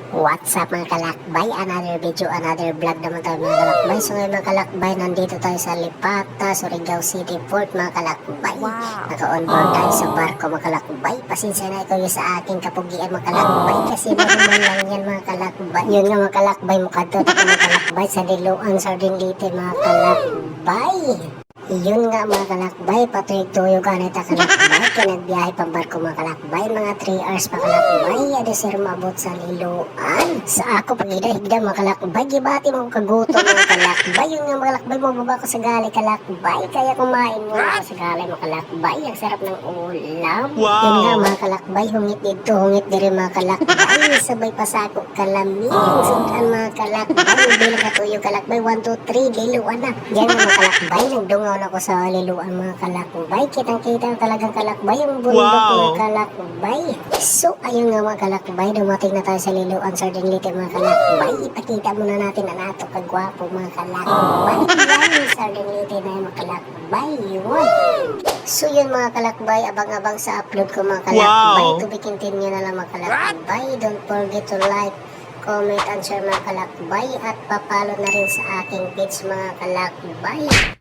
What's up mga kalakbay? Another video, another vlog naman tayo mga kalakbay. So ngayon mga kalakbay, nandito tayo sa Lipata, Surigao City Port mga kalakbay. Naka-onboard tayo sa barko mga kalakbay. Pasensya na ikaw yung sa aking kapugian mga kalakbay kasi normal lang yan mga kalakbay. Yun nga mga kalakbay, mukadto tayo mga kalakbay sa Diluan, Sardinlite mga kalakbay. Yun nga mga kalakbay, patuyog-tuyog ka na ita kalakbay, kaya nagbiyahe pang barko mga kalakbay, mga 3 hours pa kalakbay, ada sir mabot sa Liloan. Sa ako pag-higda mga kalakbay, gibati mo kagutom mga kalakbay, yun nga mga kalakbay, bumaba ko sa gali kalakbay, kaya kumain mo ako sa gali mga kalakbay, ang sarap ng ulam. Wow. Yun nga mga kalakbay, hungit dito, hungit diri mga kalakbay, sabay pasako kalamig, sundan mga kalakbay, bilang katuyog kalakbay, 1, 2, 3, Liloan na. Yan mga kalakbay, nagdungaw ako sa Liluan mga kalakbay. Kitang-kita talagang kalakbay yung bundok Wow. mga kalakbay. So, ayun nga mga kalakbay, dumating na tayo sa Liluan, Sardinlite mga kalakbay. Ipakita muna natin ang ato kagwapo mga kalakbay. Yan, Sardinlite na yung mga kalakbay. Yun. So, yun mga kalakbay, abang-abang sa upload ko mga kalakbay. Wow. To be continue na lang mga kalakbay. Don't forget to like, comment, and share mga kalakbay. At papalo na rin sa aking page mga kalakbay.